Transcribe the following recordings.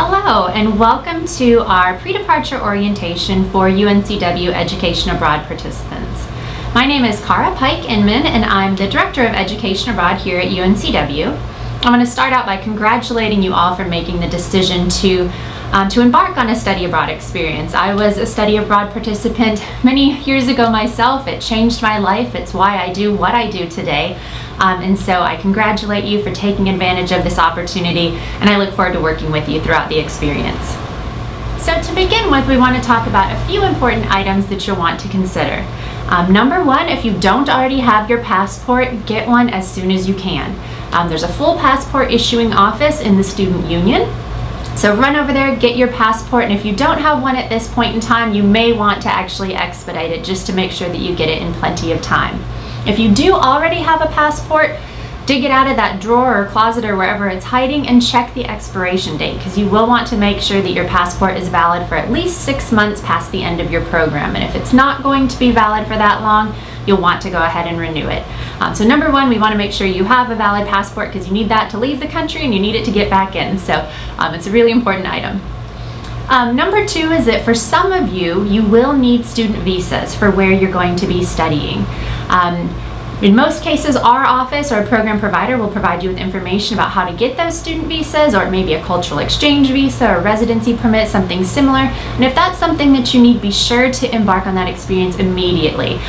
Hello, and welcome to our pre-departure orientation for UNCW Education Abroad participants. My name is Cara Pike-Inman, and I'm the Director of Education Abroad here at UNCW. I'm going to start out by congratulating you all for making the decision to embark on a study abroad experience. I was a study abroad participant many years ago myself. It changed my life. It's why I do what I do today. And so I congratulate you for taking advantage of this opportunity, and I look forward to working with you throughout the experience. So to begin with, we want to talk about a few important items that you'll want to consider. Number one, if you don't already have your passport, get one as soon as you can. There's a full passport issuing office in the student union. So run over there, get your passport, and if you don't have one at this point in time, you may want to actually expedite it just to make sure that you get it in plenty of time. If you do already have a passport, dig it out of that drawer or closet or wherever it's hiding and check the expiration date, because you will want to make sure that your passport is valid for at least 6 months past the end of your program. And if it's not going to be valid for that long, you'll want to go ahead and renew it. So number one, we want to make sure you have a valid passport because you need that to leave the country and you need it to get back in. So it's a really important item. Number two is that for some of you, you will need student visas for where you're going to be studying. In most cases, our office or a program provider will provide you with information about how to get those student visas, or maybe a cultural exchange visa or residency permit, something similar. And if that's something that you need, be sure to embark on that experience immediately.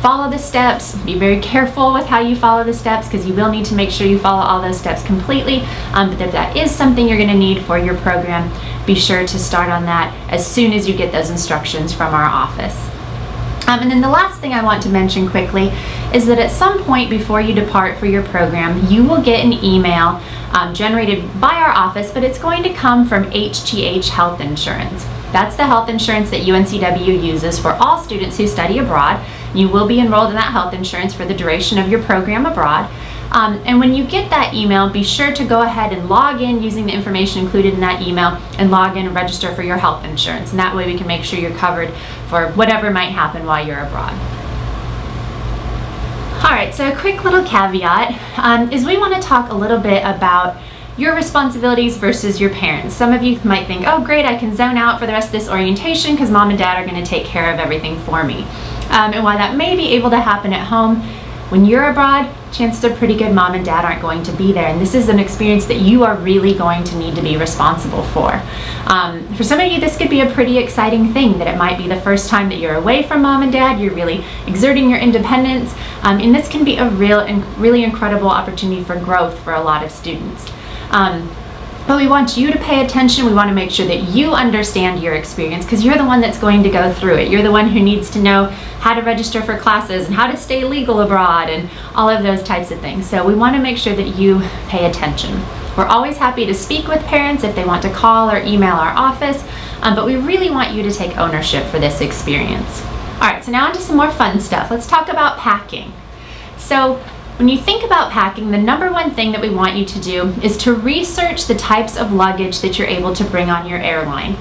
Follow the steps. Be very careful with how you follow the steps, because you will need to make sure you follow all those steps completely. But if that is something you're going to need for your program, be sure to start on that as soon as you get those instructions from our office. And then the last thing I want to mention quickly is that at some point before you depart for your program, you will get an email generated by our office, but it's going to come from HTH Health Insurance. That's the health insurance that UNCW uses for all students who study abroad. You will be enrolled in that health insurance for the duration of your program abroad. And when you get that email, be sure to go ahead and log in using the information included in that email and log in and register for your health insurance. And that way we can make sure you're covered for whatever might happen while you're abroad. All right, so a quick little caveat is we want to talk a little bit about your responsibilities versus your parents. Some of you might think, oh great, I can zone out for the rest of this orientation because mom and dad are going to take care of everything for me. And while that may be able to happen at home, when you're abroad, chances are pretty good mom and dad aren't going to be there, and this is an experience that you are really going to need to be responsible for. For some of you, this could be a pretty exciting thing, that it might be the first time that you're away from mom and dad, you're really exerting your independence, and this can be a really incredible opportunity for growth for a lot of students. But we want you to pay attention. We want to make sure that you understand your experience, because you're the one that's going to go through it. You're the one who needs to know how to register for classes and how to stay legal abroad and all of those types of things. So we want to make sure that you pay attention. We're always happy to speak with parents if they want to call or email our office, but we really want you to take ownership for this experience. All right, so now on to some more fun stuff. Let's talk about packing. So when you think about packing, the number one thing that we want you to do is to research the types of luggage that you're able to bring on your airline.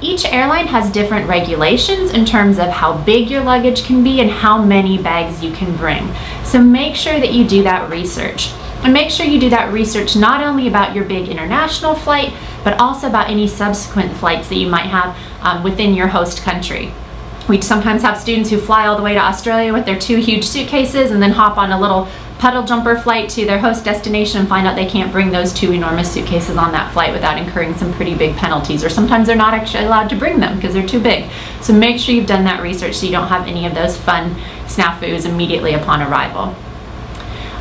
Each airline has different regulations in terms of how big your luggage can be and how many bags you can bring. So make sure that you do that research. And make sure you do that research not only about your big international flight, but also about any subsequent flights that you might have within your host country. We sometimes have students who fly all the way to Australia with their 2 huge suitcases and then hop on a little puddle jumper flight to their host destination and find out they can't bring those 2 enormous suitcases on that flight without incurring some pretty big penalties, or sometimes they're not actually allowed to bring them because they're too big. So make sure you've done that research so you don't have any of those fun snafus immediately upon arrival.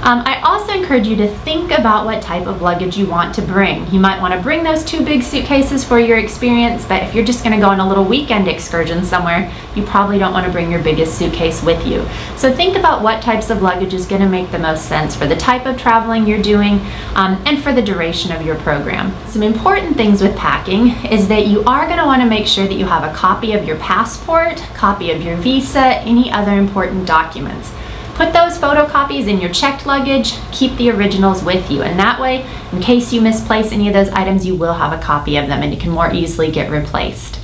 I also encourage you to think about what type of luggage you want to bring. You might want to bring those 2 big suitcases for your experience, but if you're just going to go on a little weekend excursion somewhere, you probably don't want to bring your biggest suitcase with you. So think about what types of luggage is going to make the most sense for the type of traveling you're doing and for the duration of your program. Some important things with packing is that you are going to want to make sure that you have a copy of your passport, copy of your visa, any other important documents. Put those photocopies in your checked luggage, keep the originals with you, and that way, in case you misplace any of those items, you will have a copy of them and it can more easily get replaced.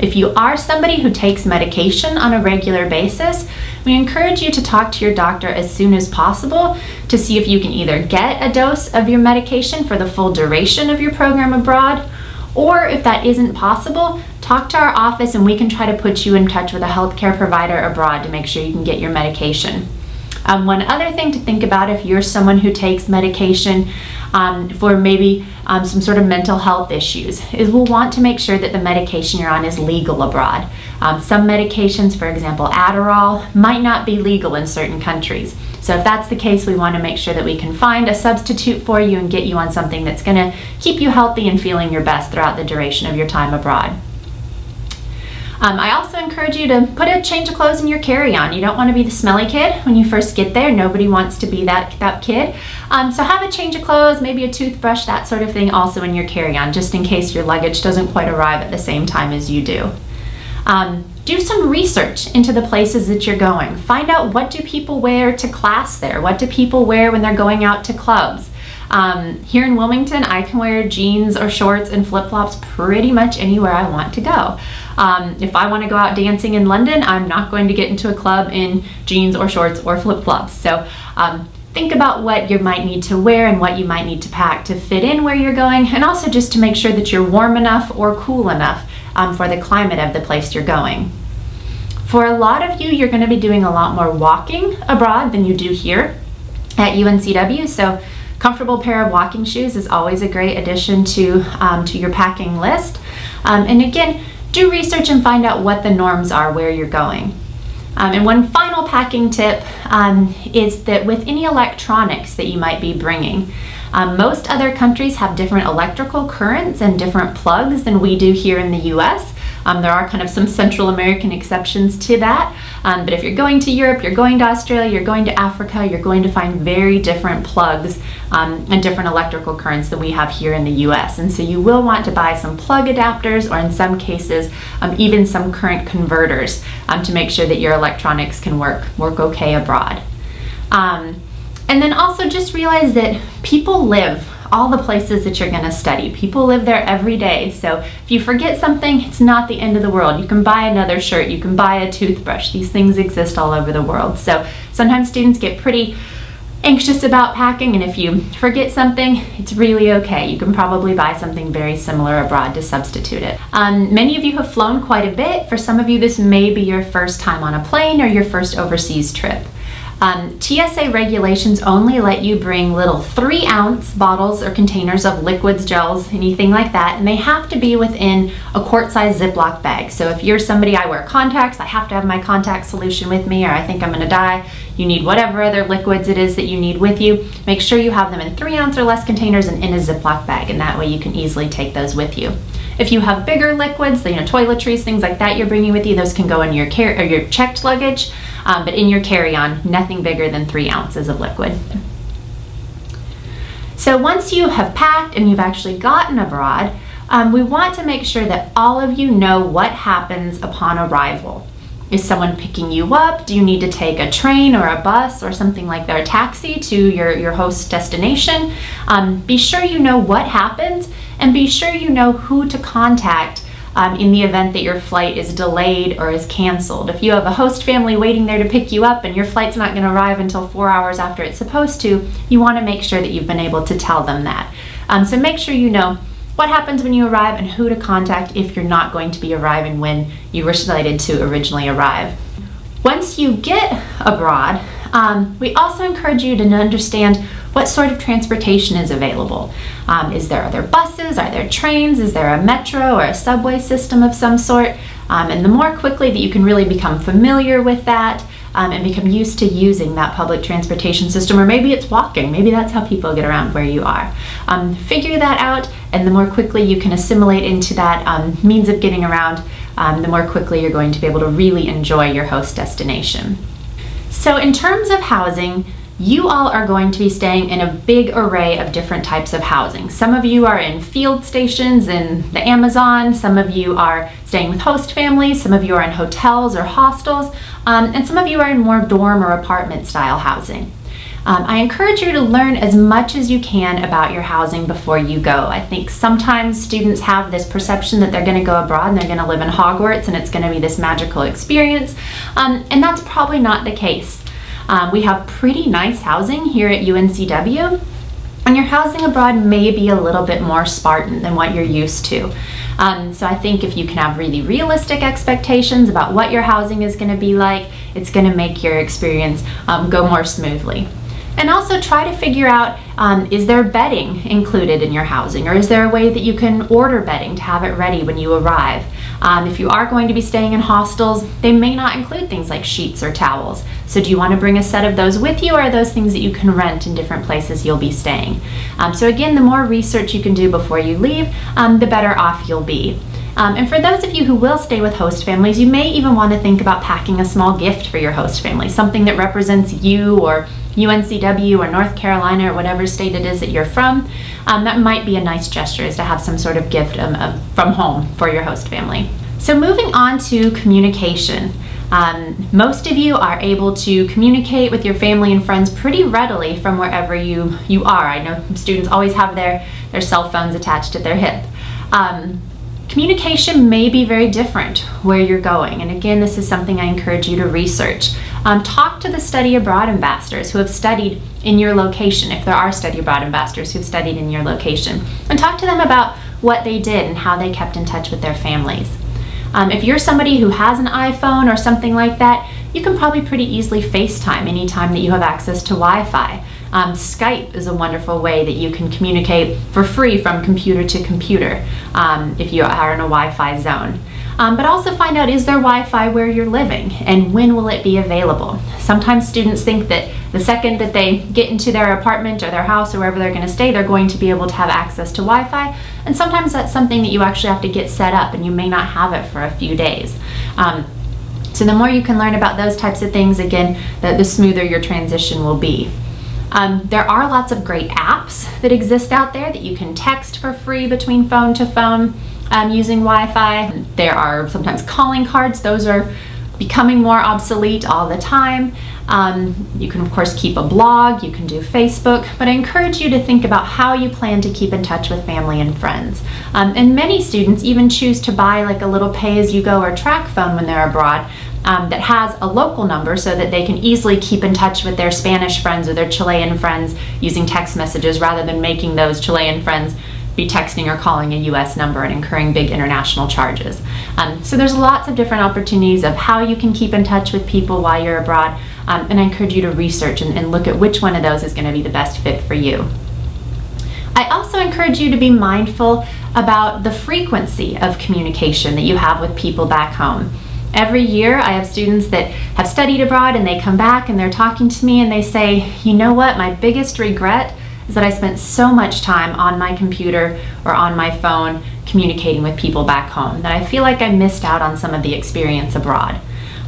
If you are somebody who takes medication on a regular basis, we encourage you to talk to your doctor as soon as possible to see if you can either get a dose of your medication for the full duration of your program abroad, Or if that isn't possible, talk to our office and we can try to put you in touch with a healthcare provider abroad to make sure you can get your medication. One other thing to think about if you're someone who takes medication for maybe some sort of mental health issues is we'll want to make sure that the medication you're on is legal abroad. Some medications, for example, Adderall, might not be legal in certain countries. So if that's the case, we want to make sure that we can find a substitute for you and get you on something that's going to keep you healthy and feeling your best throughout the duration of your time abroad. I also encourage you to put a change of clothes in your carry-on. You don't want to be the smelly kid when you first get there. Nobody wants to be that kid. So have a change of clothes, maybe a toothbrush, that sort of thing also in your carry-on, just in case your luggage doesn't quite arrive at the same time as you do. Do some research into the places that you're going. Find out, what do people wear to class there? What do people wear when they're going out to clubs? Here in Wilmington, I can wear jeans or shorts and flip-flops pretty much anywhere I want to go. If I want to go out dancing in London, I'm not going to get into a club in jeans or shorts or flip-flops. So think about what you might need to wear and what you might need to pack to fit in where you're going, and also just to make sure that you're warm enough or cool enough for the climate of the place you're going. For a lot of you, you're going to be doing a lot more walking abroad than you do here at UNCW, so comfortable pair of walking shoes is always a great addition to your packing list. And again, do research and find out what the norms are where you're going. And one final packing tip is that with any electronics that you might be bringing, most other countries have different electrical currents and different plugs than we do here in the US. There are kind of some Central American exceptions to that, but if you're going to Europe, you're going to Australia, you're going to Africa, you're going to find very different plugs and different electrical currents than we have here in the US. And so you will want to buy some plug adapters, or in some cases, even some current converters to make sure that your electronics can work okay abroad. And then also just realize that people live all the places that you're going to study. People live there every day. So if you forget something, it's not the end of the world. You can buy another shirt, you can buy a toothbrush. These things exist all over the world. So sometimes students get pretty anxious about packing, and if you forget something, it's really okay. You can probably buy something very similar abroad to substitute it. Many of you have flown quite a bit. For some of you, this may be your first time on a plane or your first overseas trip. TSA regulations only let you bring little 3-ounce bottles or containers of liquids, gels, anything like that, and they have to be within a quart-sized Ziploc bag. So if you're somebody, I wear contacts, I have to have my contact solution with me, or I think I'm going to die, you need whatever other liquids it is that you need with you, make sure you have them in 3-ounce or less containers and in a Ziploc bag, and that way you can easily take those with you. If you have bigger liquids, toiletries, things like that you're bringing with you, those can go in your checked luggage, but in your carry-on, nothing bigger than 3 ounces of liquid. So once you have packed and you've actually gotten abroad, we want to make sure that all of you know what happens upon arrival. Is someone picking you up? Do you need to take a train or a bus or something like that, or a taxi to your host destination? Be sure you know what happens, and be sure you know who to contact in the event that your flight is delayed or is canceled. If you have a host family waiting there to pick you up and your flight's not going to arrive until 4 hours after it's supposed to, you want to make sure that you've been able to tell them that. So make sure you know what happens when you arrive and who to contact if you're not going to be arriving when you were slated to originally arrive. Once you get abroad, we also encourage you to understand what sort of transportation is available. Are there buses? Are there trains? Is there a metro or a subway system of some sort? And the more quickly that you can really become familiar with that and become used to using that public transportation system, or maybe it's walking, maybe that's how people get around where you are. Figure that out, and the more quickly you can assimilate into that means of getting around, the more quickly you're going to be able to really enjoy your host destination. So in terms of housing, you all are going to be staying in a big array of different types of housing. Some of you are in field stations in the Amazon, some of you are staying with host families, some of you are in hotels or hostels, and some of you are in more dorm or apartment style housing. I encourage you to learn as much as you can about your housing before you go. I think sometimes students have this perception that they're going to go abroad and they're going to live in Hogwarts and it's going to be this magical experience, and that's probably not the case. We have pretty nice housing here at UNCW, and your housing abroad may be a little bit more Spartan than what you're used to. So I think if you can have really realistic expectations about what your housing is going to be like, it's going to make your experience go more smoothly. And also try to figure out, is there bedding included in your housing, or is there a way that you can order bedding to have it ready when you arrive? If you are going to be staying in hostels, they may not include things like sheets or towels. So do you want to bring a set of those with you, or are those things that you can rent in different places you'll be staying? So again, the more research you can do before you leave, the better off you'll be. And for those of you who will stay with host families, you may even want to think about packing a small gift for your host family, something that represents you or UNCW or North Carolina or whatever state it is that you're from. That might be a nice gesture, is to have some sort of gift from home for your host family. So moving on to communication. Most of you are able to communicate with your family and friends pretty readily from wherever you are. I know students always have their cell phones attached to their hip. Communication may be very different where you're going, and again, this is something I encourage you to research. Talk to the study abroad ambassadors who have studied in your location, if there are study abroad ambassadors who've studied in your location, and talk to them about what they did and how they kept in touch with their families. If you're somebody who has an iPhone or something like that, you can probably pretty easily FaceTime anytime that you have access to Wi-Fi. Skype is a wonderful way that you can communicate for free from computer to computer if you are in a Wi-Fi zone. But also find out, is there Wi-Fi where you're living, and when will it be available? Sometimes students think that the second that they get into their apartment or their house or wherever they're going to stay, they're going to be able to have access to Wi-Fi, and sometimes that's something that you actually have to get set up, and you may not have it for a few days. So the more you can learn about those types of things, again, the smoother your transition will be. There are lots of great apps that exist out there that you can text for free between phone to phone using Wi-Fi. There are sometimes calling cards. Those are becoming more obsolete all the time. You can of course keep a blog, you can do Facebook, but I encourage you to think about how you plan to keep in touch with family and friends. And many students even choose to buy like a little pay-as-you-go or track phone when they're abroad, that has a local number so that they can easily keep in touch with their Spanish friends or their Chilean friends using text messages, rather than making those Chilean friends be texting or calling a US number and incurring big international charges. So there's lots of different opportunities of how you can keep in touch with people while you're abroad, and I encourage you to research and look at which one of those is going to be the best fit for you. I also encourage you to be mindful about the frequency of communication that you have with people back home. Every year I have students that have studied abroad and they come back and they're talking to me and they say, you know what, my biggest regret is that I spent so much time on my computer or on my phone communicating with people back home, that I feel like I missed out on some of the experience abroad.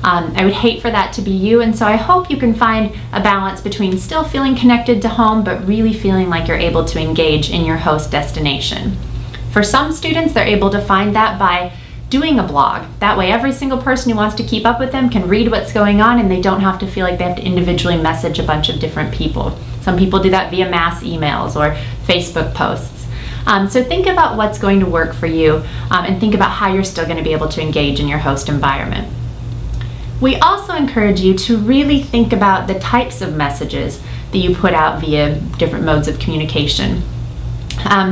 I would hate for that to be you, and so I hope you can find a balance between still feeling connected to home but really feeling like you're able to engage in your host destination. For some students, they're able to find that by doing a blog. That way every single person who wants to keep up with them can read what's going on, and they don't have to feel like they have to individually message a bunch of different people. Some people do that via mass emails or Facebook posts. So think about what's going to work for you, and think about how you're still going to be able to engage in your host environment. We also encourage you to really think about the types of messages that you put out via different modes of communication.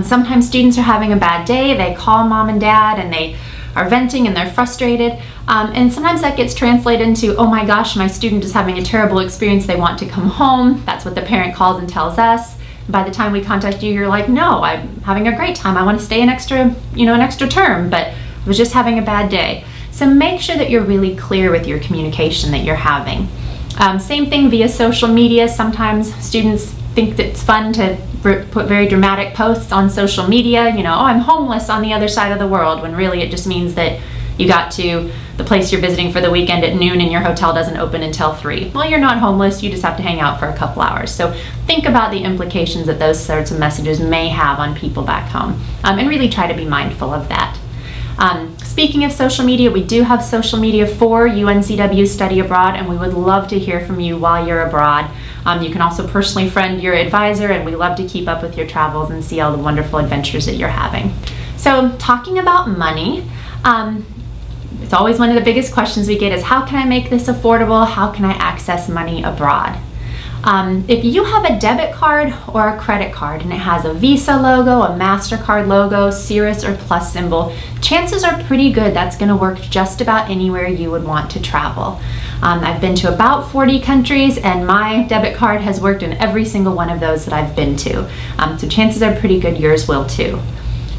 Sometimes students are having a bad day, they call mom and dad and they are venting and they're frustrated, and sometimes that gets translated into, oh my gosh, my student is having a terrible experience, they want to come home. That's what the parent calls and tells us. By the time we contact you, you're like, no, I'm having a great time, I want to stay an extra term, but I was just having a bad day. So make sure that you're really clear with your communication that you're having. Same thing via social media. Sometimes students think that it's fun to put very dramatic posts on social media, oh, I'm homeless on the other side of the world, when really it just means that you got to the place you're visiting for the weekend at noon and your hotel doesn't open until 3. Well, you're not homeless, you just have to hang out for a couple hours. So think about the implications that those sorts of messages may have on people back home, and really try to be mindful of that. Speaking of social media, we do have social media for UNCW Study Abroad, and we would love to hear from you while you're abroad. You can also personally friend your advisor, and we love to keep up with your travels and see all the wonderful adventures that you're having. So talking about money, it's always one of the biggest questions we get is, how can I make this affordable? How can I access money abroad? If you have a debit card or a credit card and it has a Visa logo, a MasterCard logo, Cirrus or Plus symbol, chances are pretty good that's going to work just about anywhere you would want to travel. I've been to about 40 countries and my debit card has worked in every single one of those that I've been to. So chances are pretty good yours will too.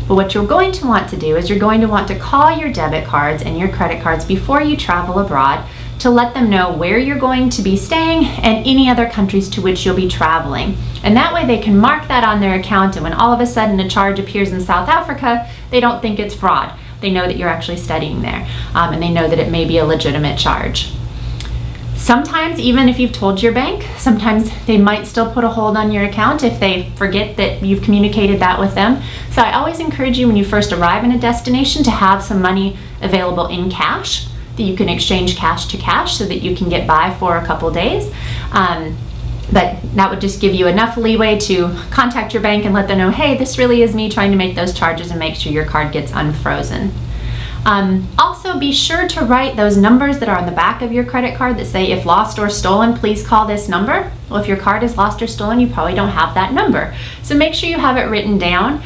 But what you're going to want to do is you're going to want to call your debit cards and your credit cards before you travel abroad to let them know where you're going to be staying and any other countries to which you'll be traveling. And that way they can mark that on their account, and when all of a sudden a charge appears in South Africa, they don't think it's fraud. They know that you're actually studying there, and they know that it may be a legitimate charge. Sometimes, even if you've told your bank, sometimes they might still put a hold on your account if they forget that you've communicated that with them. So I always encourage you when you first arrive in a destination to have some money available in cash that you can exchange cash to cash so that you can get by for a couple days. But that would just give you enough leeway to contact your bank and let them know, hey, this really is me trying to make those charges, and make sure your card gets unfrozen. Also, be sure to write those numbers that are on the back of your credit card that say, if lost or stolen, please call this number. Well, if your card is lost or stolen, you probably don't have that number. So make sure you have it written down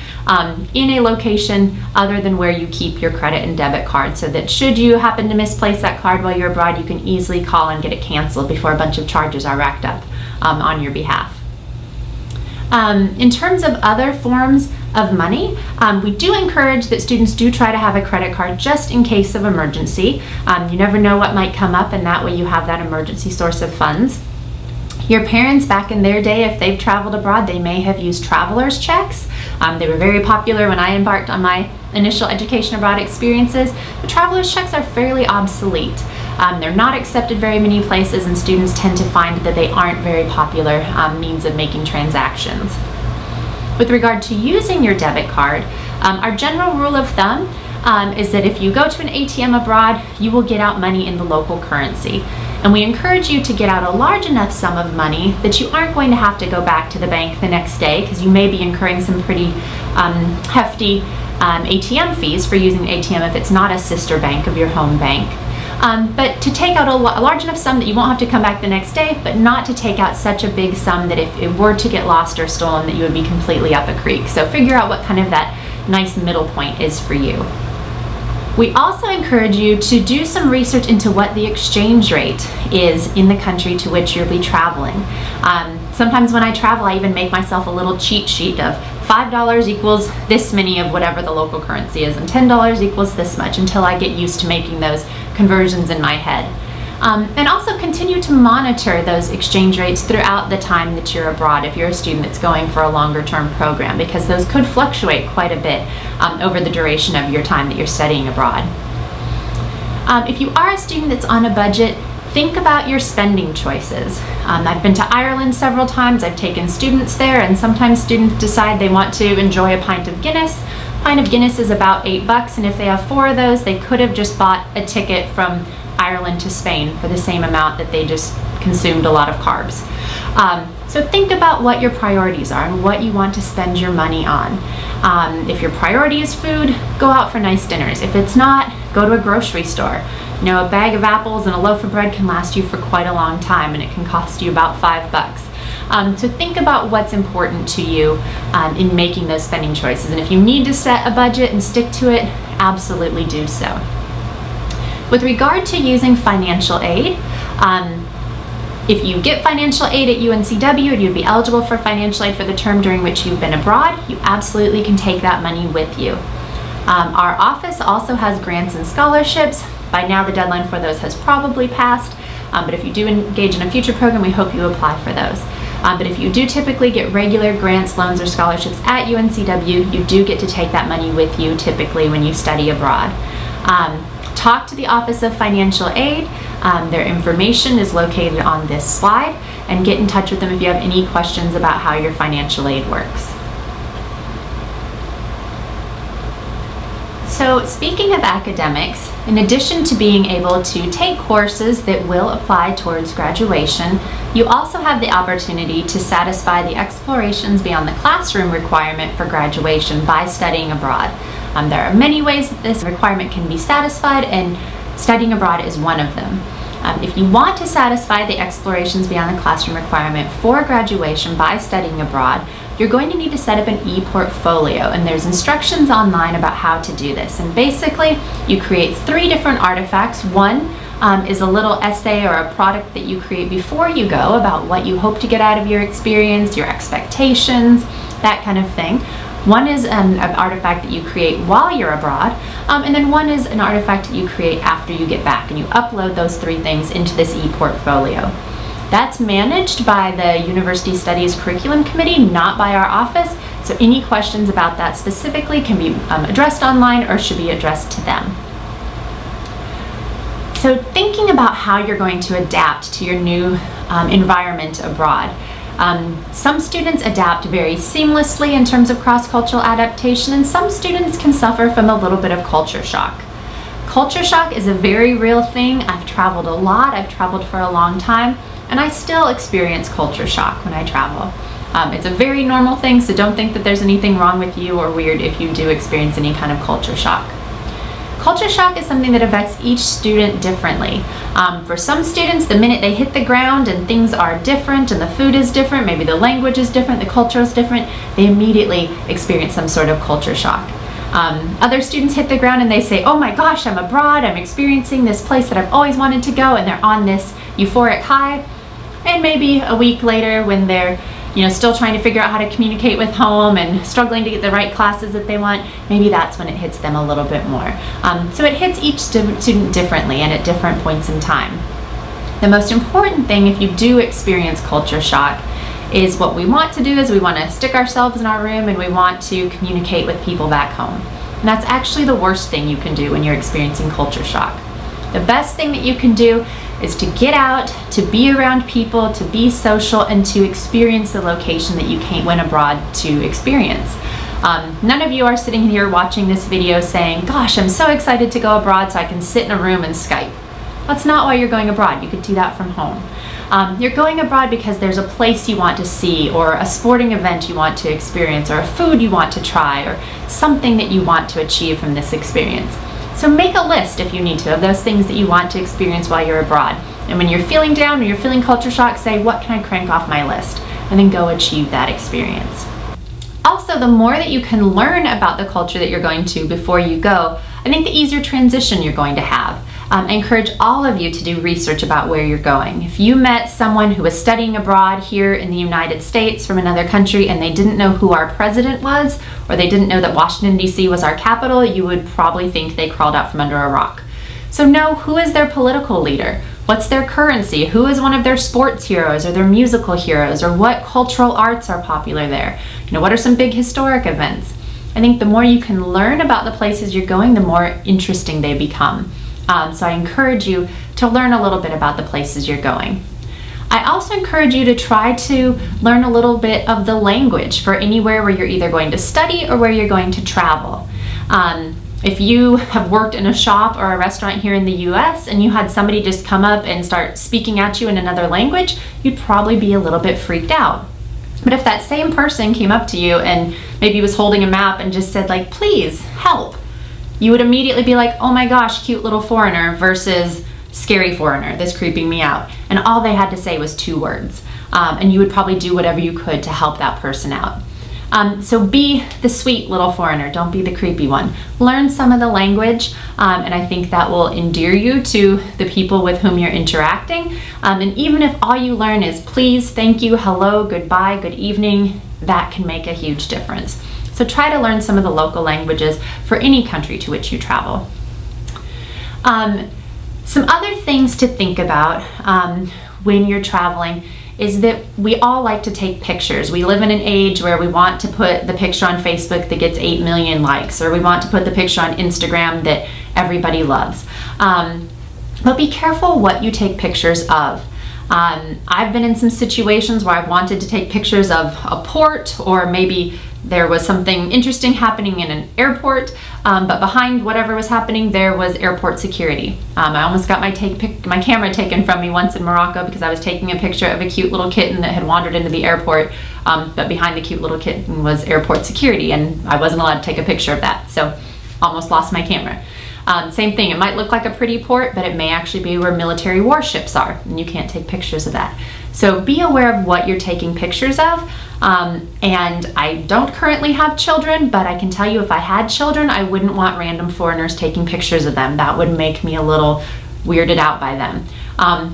in a location other than where you keep your credit and debit card, so that should you happen to misplace that card while you're abroad, you can easily call and get it canceled before a bunch of charges are racked up on your behalf. In terms of other forms of money, we do encourage that students do try to have a credit card just in case of emergency. You never know what might come up, and that way you have that emergency source of funds. Your parents back in their day, if they've traveled abroad, they may have used traveler's checks. They were very popular when I embarked on my initial education abroad experiences. But traveler's checks are fairly obsolete. They're not accepted very many places, and students tend to find that they aren't very popular means of making transactions. With regard to using your debit card, our general rule of thumb is that if you go to an ATM abroad, you will get out money in the local currency. And we encourage you to get out a large enough sum of money that you aren't going to have to go back to the bank the next day, because you may be incurring some pretty hefty ATM fees for using the ATM if it's not a sister bank of your home bank. But to take out a large enough sum that you won't have to come back the next day, but not to take out such a big sum that if it were to get lost or stolen, that you would be completely up a creek. So figure out what kind of that nice middle point is for you. We also encourage you to do some research into what the exchange rate is in the country to which you'll be traveling. Sometimes when I travel, I even make myself a little cheat sheet of $5 equals this many of whatever the local currency is, and $10 equals this much, until I get used to making those conversions in my head. And also continue to monitor those exchange rates throughout the time that you're abroad if you're a student that's going for a longer term program, because those could fluctuate quite a bit over the duration of your time that you're studying abroad. If you are a student that's on a budget, think about your spending choices. I've been to Ireland several times. I've taken students there, and sometimes students decide they want to enjoy a pint of Guinness. A pint of Guinness is about $8, and if they have 4 of those, they could have just bought a ticket from Ireland to Spain for the same amount that they just consumed a lot of carbs. So think about what your priorities are and what you want to spend your money on. If your priority is food, go out for nice dinners. If it's not, go to a grocery store. You know, a bag of apples and a loaf of bread can last you for quite a long time, and it can cost you about $5. So think about what's important to you in making those spending choices. And if you need to set a budget and stick to it, absolutely do so. With regard to using financial aid, if you get financial aid at UNCW and you'd be eligible for financial aid for the term during which you've been abroad, you absolutely can take that money with you. Our office also has grants and scholarships. By now the deadline for those has probably passed, but if you do engage in a future program, we hope you apply for those. But if you do typically get regular grants, loans, or scholarships at UNCW, you do get to take that money with you typically when you study abroad. Talk to the Office of Financial Aid. Their information is located on this slide, and get in touch with them if you have any questions about how your financial aid works. So speaking of academics, in addition to being able to take courses that will apply towards graduation, you also have the opportunity to satisfy the explorations beyond the classroom requirement for graduation by studying abroad. There are many ways that this requirement can be satisfied, and studying abroad is one of them. If you want to satisfy the explorations beyond the classroom requirement for graduation by studying abroad, you're going to need to set up an e-portfolio, and there's instructions online about how to do this. And basically, you create 3 different artifacts. One is a little essay or a product that you create before you go about what you hope to get out of your experience, your expectations, that kind of thing. One is an artifact that you create while you're abroad, and then one is an artifact that you create after you get back, and you upload those 3 things into this e-portfolio. That's managed by the University Studies Curriculum Committee, not by our office, so any questions about that specifically can be addressed online or should be addressed to them. So thinking about how you're going to adapt to your new environment abroad. Some students adapt very seamlessly in terms of cross-cultural adaptation, and some students can suffer from a little bit of culture shock. Culture shock is a very real thing. I've traveled a lot, I've traveled for a long time, and I still experience culture shock when I travel. It's a very normal thing, so don't think that there's anything wrong with you or weird if you do experience any kind of culture shock. Culture shock is something that affects each student differently. For some students, the minute they hit the ground and things are different and the food is different, maybe the language is different, the culture is different, they immediately experience some sort of culture shock. Other students hit the ground and they say, oh my gosh, I'm abroad, I'm experiencing this place that I've always wanted to go, and they're on this euphoric high. And maybe a week later, when they're still trying to figure out how to communicate with home and struggling to get the right classes that they want, maybe that's when it hits them a little bit more. So it hits each student differently and at different points in time. The most important thing, if you do experience culture shock, is what we want to do is we want to stick ourselves in our room and we want to communicate with people back home. And that's actually the worst thing you can do when you're experiencing culture shock. The best thing that you can do is to get out, to be around people, to be social, and to experience the location that you went abroad to experience. None of you are sitting here watching this video saying, gosh, I'm so excited to go abroad so I can sit in a room and Skype. That's not why you're going abroad. You could do that from home. You're going abroad because there's a place you want to see, or a sporting event you want to experience, or a food you want to try, or something that you want to achieve from this experience. So make a list, if you need to, of those things that you want to experience while you're abroad. And when you're feeling down or you're feeling culture shock, say, what can I crank off my list? And then go achieve that experience. Also, the more that you can learn about the culture that you're going to before you go, I think the easier transition you're going to have. I encourage all of you to do research about where you're going. If you met someone who was studying abroad here in the United States from another country and they didn't know who our president was, or they didn't know that Washington, D.C. was our capital, you would probably think they crawled out from under a rock. So know, who is their political leader? What's their currency? Who is one of their sports heroes or their musical heroes? Or what cultural arts are popular there? What are some big historic events? I think the more you can learn about the places you're going, the more interesting they become. So I encourage you to learn a little bit about the places you're going. I also encourage you to try to learn a little bit of the language for anywhere where you're either going to study or where you're going to travel. If you have worked in a shop or a restaurant here in the US and you had somebody just come up and start speaking at you in another language, you'd probably be a little bit freaked out. But if that same person came up to you and maybe was holding a map and just said, like, please help, you would immediately be like, oh my gosh, cute little foreigner versus scary foreigner that's creeping me out. And all they had to say was 2 words. And you would probably do whatever you could to help that person out. So be the sweet little foreigner, don't be the creepy one. Learn some of the language, and I think that will endear you to the people with whom you're interacting. And even if all you learn is please, thank you, hello, goodbye, good evening, that can make a huge difference. So try to learn some of the local languages for any country to which you travel. Some other things to think about when you're traveling is that we all like to take pictures. We live in an age where we want to put the picture on Facebook that gets 8 million likes, or we want to put the picture on Instagram that everybody loves. But be careful what you take pictures of. I've been in some situations where I've wanted to take pictures of a port, or maybe there was something interesting happening in an airport, but behind whatever was happening there was airport security. I almost got my camera taken from me once in Morocco because I was taking a picture of a cute little kitten that had wandered into the airport, but behind the cute little kitten was airport security and I wasn't allowed to take a picture of that, so almost lost my camera. Same thing, it might look like a pretty port, but it may actually be where military warships are, and you can't take pictures of that. So be aware of what you're taking pictures of. And I don't currently have children, but I can tell you if I had children, I wouldn't want random foreigners taking pictures of them. That would make me a little weirded out by them.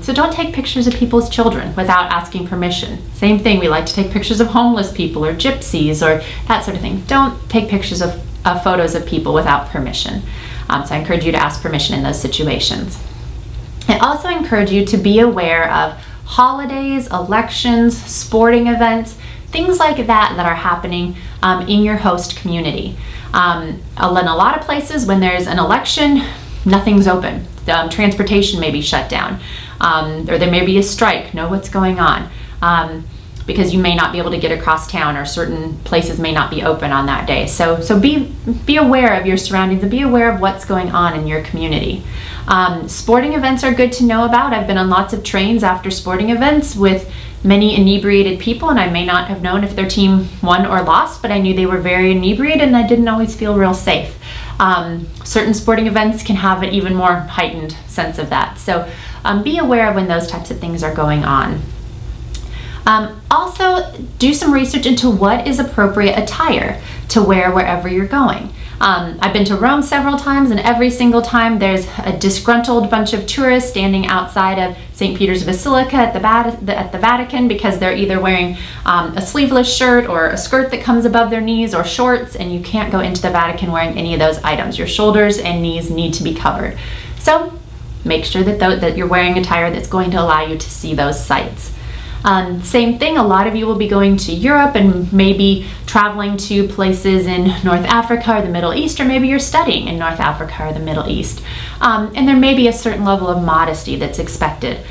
So don't take pictures of people's children without asking permission. Same thing, we like to take pictures of homeless people or gypsies or that sort of thing. Don't take pictures of photos of people without permission. So I encourage you to ask permission in those situations. I also encourage you to be aware of holidays, elections, sporting events, things like that are happening in your host community. In a lot of places, when there's an election, nothing's open. Transportation may be shut down, or there may be a strike. Know what's going on, because you may not be able to get across town, or certain places may not be open on that day. So be aware of your surroundings and be aware of what's going on in your community. Sporting events are good to know about. I've been on lots of trains after sporting events with many inebriated people, and I may not have known if their team won or lost, but I knew they were very inebriated and I didn't always feel real safe. Certain sporting events can have an even more heightened sense of that. So be aware of when those types of things are going on. Also, do some research into what is appropriate attire to wear wherever you're going. I've been to Rome several times, and every single time there's a disgruntled bunch of tourists standing outside of St. Peter's Basilica at the Vatican because they're either wearing a sleeveless shirt or a skirt that comes above their knees or shorts, and you can't go into the Vatican wearing any of those items. Your shoulders and knees need to be covered. So make sure that you're wearing attire that's going to allow you to see those sites. Same thing, a lot of you will be going to Europe and maybe traveling to places in North Africa or the Middle East, or maybe you're studying in North Africa or the Middle East. And there may be a certain level of modesty that's expected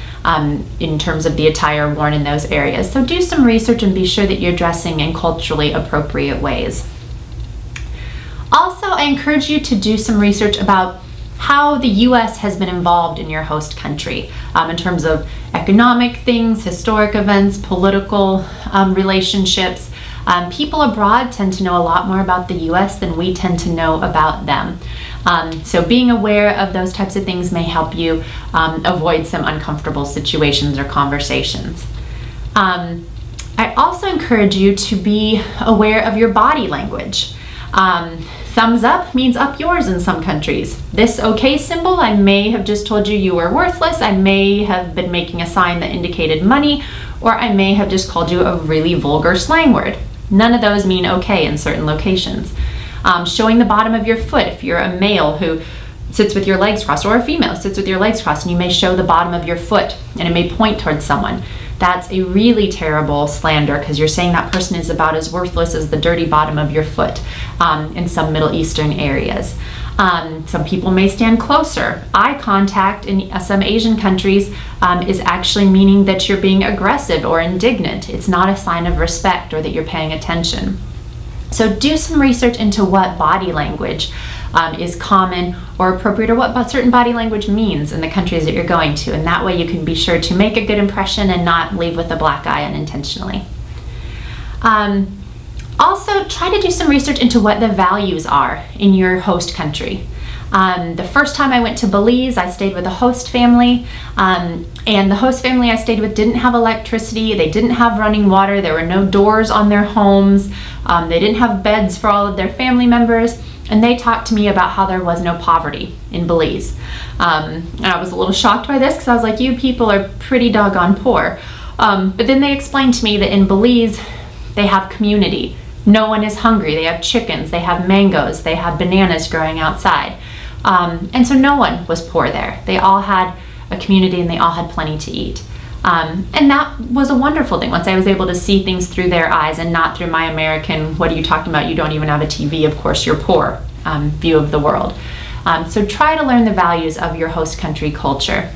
in terms of the attire worn in those areas. So do some research and be sure that you're dressing in culturally appropriate ways. Also, I encourage you to do some research about how the U.S. has been involved in your host country in terms of economic things, historic events, political relationships. People abroad tend to know a lot more about the U.S. than we tend to know about them. So being aware of those types of things may help you avoid some uncomfortable situations or conversations. I also encourage you to be aware of your body language. Thumbs up means up yours in some countries. This okay symbol, I may have just told you you were worthless. I may have been making a sign that indicated money, or I may have just called you a really vulgar slang word. None of those mean okay in certain locations. Showing the bottom of your foot, if you're a male who sits with your legs crossed, or a female sits with your legs crossed, and you may show the bottom of your foot and it may point towards someone. That's a really terrible slander, because you're saying that person is about as worthless as the dirty bottom of your foot in some Middle Eastern areas. Some people may stand closer. Eye contact in some Asian countries is actually meaning that you're being aggressive or indignant. It's not a sign of respect or that you're paying attention. So do some research into what body language is common or appropriate, or what certain body language means in the countries that you're going to, and that way you can be sure to make a good impression and not leave with a black eye unintentionally. Also, try to do some research into what the values are in your host country. The first time I went to Belize, I stayed with a host family, and the host family I stayed with didn't have electricity, they didn't have running water, there were no doors on their homes, they didn't have beds for all of their family members, and they talked to me about how there was no poverty in Belize. And I was a little shocked by this, because I was like, you people are pretty doggone poor. But then they explained to me that in Belize, they have community. No one is hungry. They have chickens, they have mangoes, they have bananas growing outside. And so no one was poor there. They all had a community and they all had plenty to eat. And that was a wonderful thing once I was able to see things through their eyes and not through my American, what are you talking about? You don't even have a TV, of course you're poor, view of the world. So try to learn the values of your host country culture.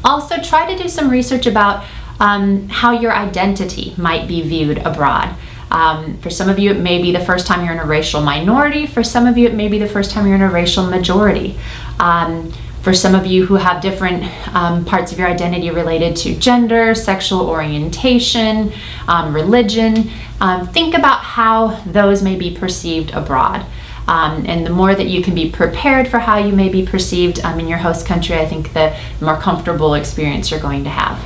Also, try to do some research about how your identity might be viewed abroad. For some of you, it may be the first time you're in a racial minority. For some of you, it may be the first time you're in a racial majority. For some of you who have different parts of your identity related to gender, sexual orientation, religion, think about how those may be perceived abroad. And the more that you can be prepared for how you may be perceived in your host country, I think the more comfortable experience you're going to have.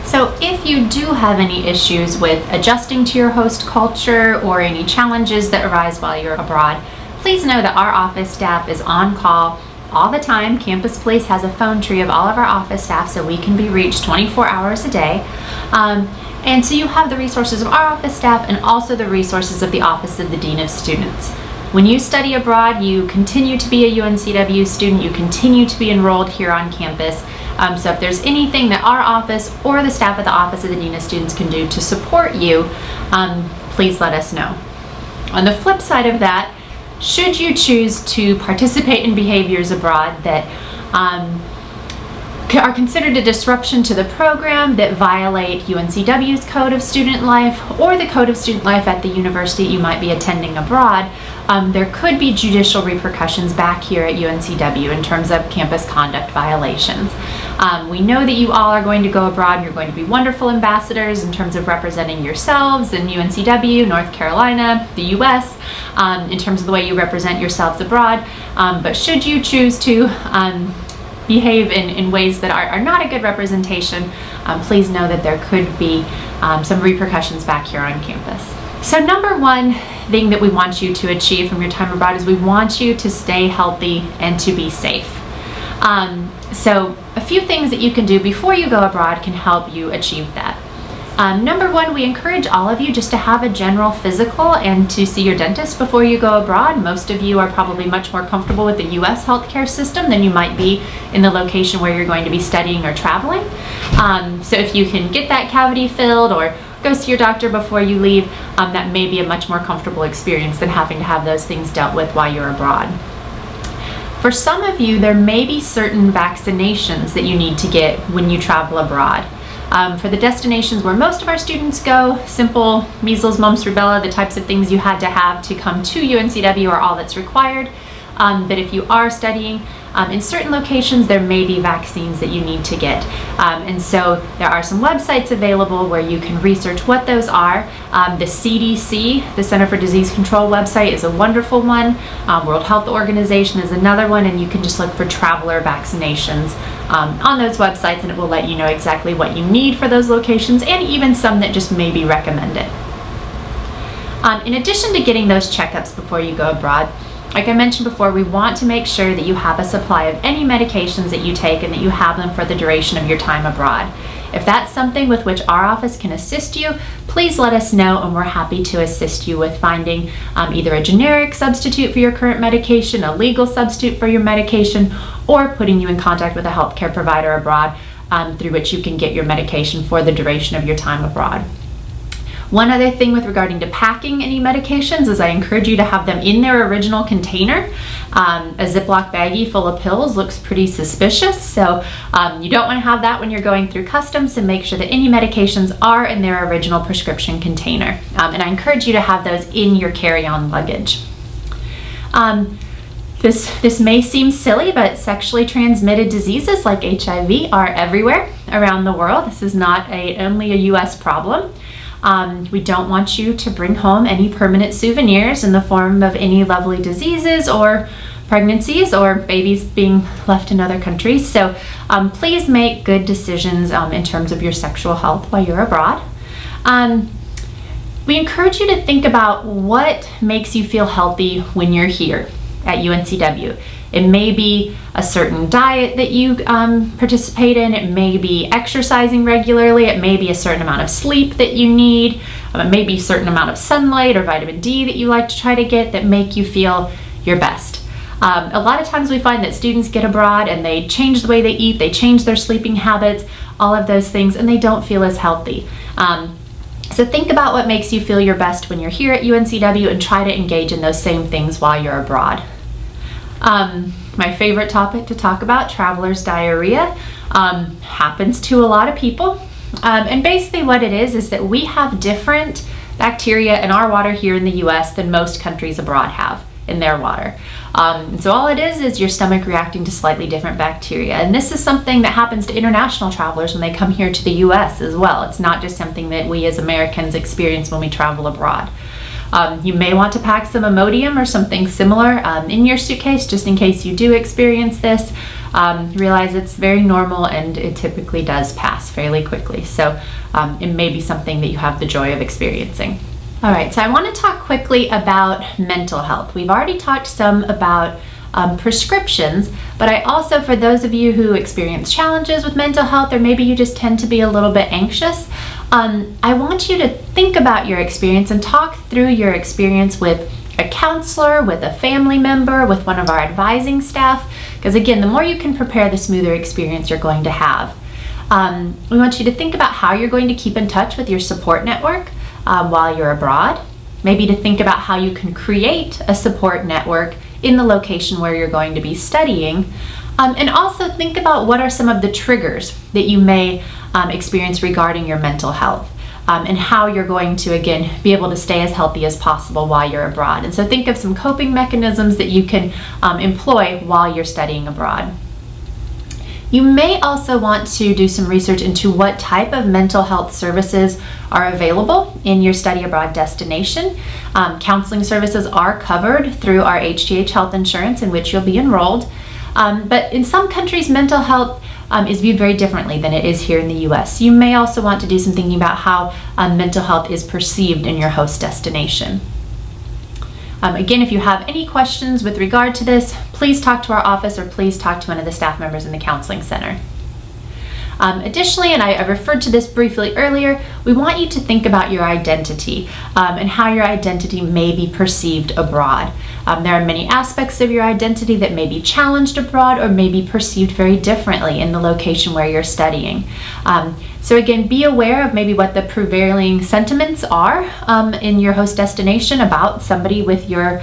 So if you do have any issues with adjusting to your host culture or any challenges that arise while you're abroad, please know that our office staff is on call all the time. Campus Police has a phone tree of all of our office staff, so we can be reached 24 hours a day. And so you have the resources of our office staff and also the resources of the Office of the Dean of Students. When you study abroad, you continue to be a UNCW student, you continue to be enrolled here on campus. So if there's anything that our office or the staff at the Office of the Dean of Students can do to support you, please let us know. On the flip side of that, should you choose to participate in behaviors abroad that are considered a disruption to the program, that violate UNCW's Code of Student Life or the Code of Student Life at the university you might be attending abroad, there could be judicial repercussions back here at UNCW in terms of campus conduct violations. We know that you all are going to go abroad and you're going to be wonderful ambassadors in terms of representing yourselves in UNCW, North Carolina, the US, in terms of the way you represent yourselves abroad. But should you choose to behave in ways that are not a good representation, please know that there could be some repercussions back here on campus. So number one thing that we want you to achieve from your time abroad is we want you to stay healthy and to be safe. So a few things that you can do before you go abroad can help you achieve that. Number one, we encourage all of you just to have a general physical and to see your dentist before you go abroad. Most of you are probably much more comfortable with the US healthcare system than you might be in the location where you're going to be studying or traveling. So if you can get that cavity filled or go see your doctor before you leave, that may be a much more comfortable experience than having to have those things dealt with while you're abroad. For some of you, there may be certain vaccinations that you need to get when you travel abroad. For the destinations where most of our students go, simple measles, mumps, rubella, the types of things you had to have to come to UNCW are all that's required. But if you are studying in certain locations, there may be vaccines that you need to get. And so there are some websites available where you can research what those are. The CDC, the Center for Disease Control website, is a wonderful one. World Health Organization is another one, and you can just look for traveler vaccinations on those websites, and it will let you know exactly what you need for those locations and even some that just may be recommended. In addition to getting those checkups before you go abroad, like I mentioned before, we want to make sure that you have a supply of any medications that you take and that you have them for the duration of your time abroad. If that's something with which our office can assist you, please let us know, and we're happy to assist you with finding either a generic substitute for your current medication, a legal substitute for your medication, or putting you in contact with a healthcare provider abroad through which you can get your medication for the duration of your time abroad. One other thing with regarding to packing any medications is I encourage you to have them in their original container. A Ziploc baggie full of pills looks pretty suspicious, so you don't want to have that when you're going through customs, so make sure that any medications are in their original prescription container. And I encourage you to have those in your carry-on luggage. This may seem silly, but sexually transmitted diseases like HIV are everywhere around the world. This is not only a US problem. We don't want you to bring home any permanent souvenirs in the form of any lovely diseases or pregnancies or babies being left in other countries. So please make good decisions in terms of your sexual health while you're abroad. We encourage you to think about what makes you feel healthy when you're here at UNCW. It may be a certain diet that you participate in. It may be exercising regularly. It may be a certain amount of sleep that you need. It may be a certain amount of sunlight or vitamin D that you like to try to get that make you feel your best. A lot of times we find that students get abroad and they change the way they eat, they change their sleeping habits, all of those things, and they don't feel as healthy. So think about what makes you feel your best when you're here at UNCW and try to engage in those same things while you're abroad. My favorite topic to talk about, traveler's diarrhea, happens to a lot of people. And basically what it is that we have different bacteria in our water here in the US than most countries abroad have in their water. And so all it is your stomach reacting to slightly different bacteria. And this is something that happens to international travelers when they come here to the US as well. It's not just something that we as Americans experience when we travel abroad. You may want to pack some Imodium or something similar in your suitcase just in case you do experience this. Realize it's very normal and it typically does pass fairly quickly. So it may be something that you have the joy of experiencing. All right, so I want to talk quickly about mental health. We've already talked some about prescriptions, but I also, for those of you who experience challenges with mental health, or maybe you just tend to be a little bit anxious, I want you to think about your experience and talk through your experience with a counselor, with a family member, with one of our advising staff, because again, the more you can prepare, the smoother experience you're going to have. We want you to think about how you're going to keep in touch with your support network while you're abroad, maybe to think about how you can create a support network in the location where you're going to be studying, and also think about what are some of the triggers that you may experience regarding your mental health, and how you're going to, again, be able to stay as healthy as possible while you're abroad. And so think of some coping mechanisms that you can employ while you're studying abroad. You may also want to do some research into what type of mental health services are available in your study abroad destination. Counseling services are covered through our HGH health insurance in which you'll be enrolled. But in some countries, mental health is viewed very differently than it is here in the US. You may also want to do some thinking about how mental health is perceived in your host destination. Again, if you have any questions with regard to this, please talk to our office or please talk to one of the staff members in the counseling center. Additionally, and I referred to this briefly earlier, we want you to think about your identity and how your identity may be perceived abroad. There are many aspects of your identity that may be challenged abroad or may be perceived very differently in the location where you're studying. So again, be aware of maybe what the prevailing sentiments are in your host destination about somebody with your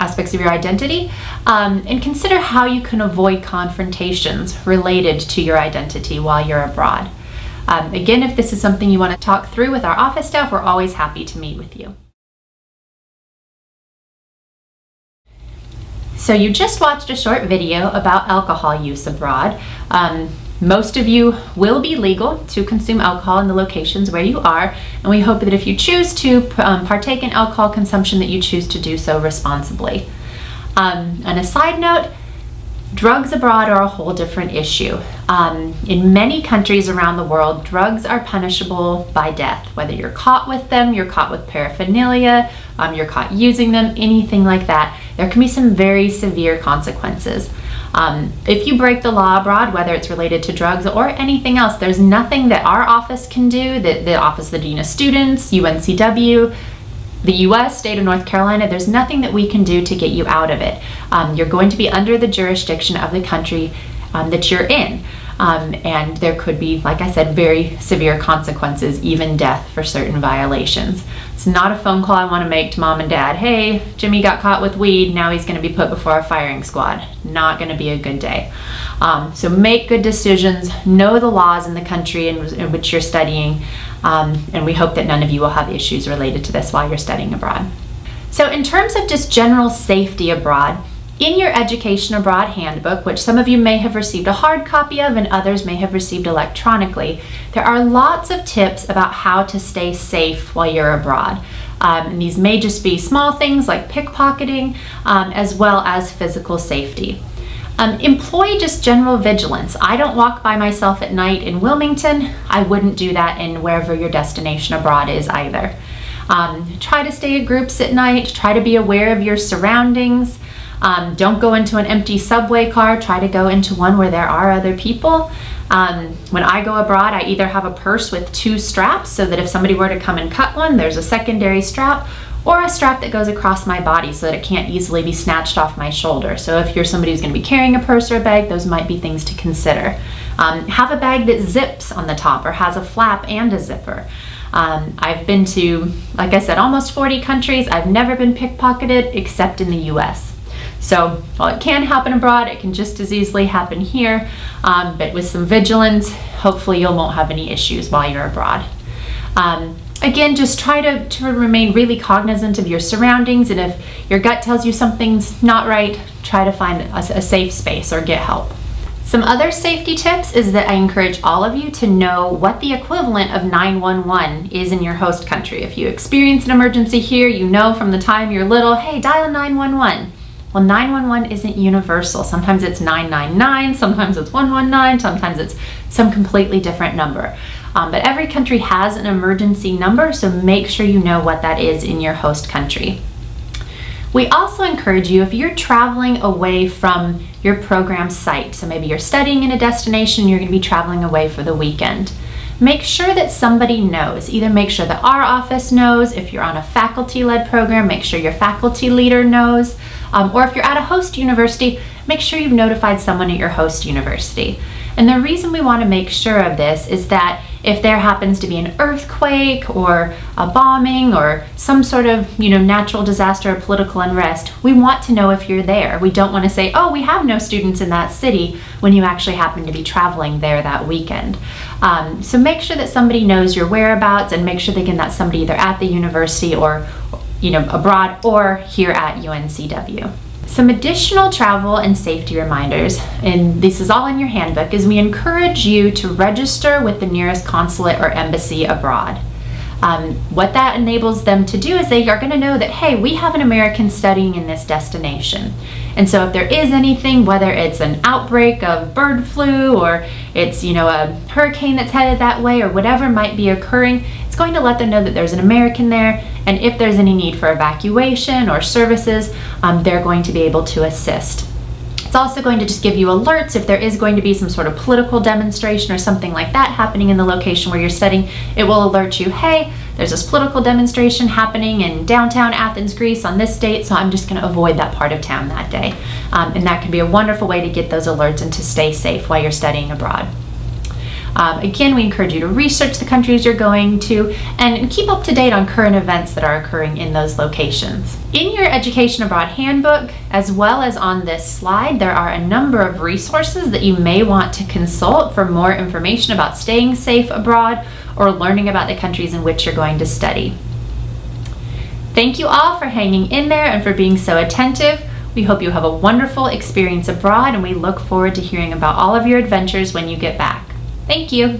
aspects of your identity, and consider how you can avoid confrontations related to your identity while you're abroad. Again, if this is something you want to talk through with our office staff, we're always happy to meet with you. So you just watched a short video about alcohol use abroad. Most of you will be legal to consume alcohol in the locations where you are, and we hope that if you choose to partake in alcohol consumption, that you choose to do so responsibly. On a side note, drugs abroad are a whole different issue. In many countries around the world, drugs are punishable by death. Whether you're caught with them, you're caught with paraphernalia, you're caught using them, anything like that, there can be some very severe consequences. If you break the law abroad, whether it's related to drugs or anything else, there's nothing that our office can do, that the Office of the Dean of Students, UNCW, the US, state of North Carolina, there's nothing that we can do to get you out of it. You're going to be under the jurisdiction of the country that you're in. And there could be, like I said, very severe consequences, even death for certain violations. It's not a phone call I want to make to mom and dad. Hey, Jimmy got caught with weed, now he's going to be put before a firing squad. Not going to be a good day. So make good decisions, know the laws in the country in which you're studying, and we hope that none of you will have issues related to this while you're studying abroad. So in terms of just general safety abroad, in your Education Abroad Handbook, which some of you may have received a hard copy of and others may have received electronically, there are lots of tips about how to stay safe while you're abroad. And these may just be small things like pickpocketing, as well as physical safety. Employ just general vigilance. I don't walk by myself at night in Wilmington. I wouldn't do that in wherever your destination abroad is either. Try to stay in groups at night. Try to be aware of your surroundings. Don't go into an empty subway car. Try to go into one where there are other people. When I go abroad, I either have a purse with 2 straps so that if somebody were to come and cut one, there's a secondary strap, or a strap that goes across my body so that it can't easily be snatched off my shoulder. So if you're somebody who's going to be carrying a purse or a bag, those might be things to consider. Have a bag that zips on the top or has a flap and a zipper. I've been to, like I said, almost 40 countries. I've never been pickpocketed except in the US. So while it can happen abroad, it can just as easily happen here, but with some vigilance, hopefully you won't have any issues while you're abroad. Again, just try to remain really cognizant of your surroundings, and if your gut tells you something's not right, try to find a safe space or get help. Some other safety tips is that I encourage all of you to know what the equivalent of 911 is in your host country. If you experience an emergency here, you know from the time you're little, hey, dial 911. Well, 911 isn't universal. Sometimes it's 999, sometimes it's 119, sometimes it's some completely different number. But every country has an emergency number, so make sure you know what that is in your host country. We also encourage you, if you're traveling away from your program site, so maybe you're studying in a destination, you're going to be traveling away for the weekend, make sure that somebody knows. Either make sure that our office knows. If you're on a faculty-led program, make sure your faculty leader knows. Or if you're at a host university, make sure you've notified someone at your host university. And the reason we want to make sure of this is that if there happens to be an earthquake or a bombing or some sort of natural disaster or political unrest, we want to know if you're there. We don't want to say, oh, we have no students in that city, when you actually happen to be traveling there that weekend. So make sure that somebody knows your whereabouts, and make sure they that's somebody either at the university or abroad or here at UNCW. Some additional travel and safety reminders, and this is all in your handbook, is we encourage you to register with the nearest consulate or embassy abroad. What that enables them to do is they are going to know that, hey, we have an American studying in this destination. And so if there is anything, whether it's an outbreak of bird flu or it's a hurricane that's headed that way or whatever might be occurring, it's going to let them know that there's an American there, and if there's any need for evacuation or services, they're going to be able to assist. It's also going to just give you alerts if there is going to be some sort of political demonstration or something like that happening in the location where you're studying. It will alert you, hey, there's this political demonstration happening in downtown Athens, Greece on this date, so I'm just going to avoid that part of town that day. And that can be a wonderful way to get those alerts and to stay safe while you're studying abroad. Again, we encourage you to research the countries you're going to and keep up to date on current events that are occurring in those locations. In your Education Abroad Handbook, as well as on this slide, there are a number of resources that you may want to consult for more information about staying safe abroad or learning about the countries in which you're going to study. Thank you all for hanging in there and for being so attentive. We hope you have a wonderful experience abroad, and we look forward to hearing about all of your adventures when you get back. Thank you.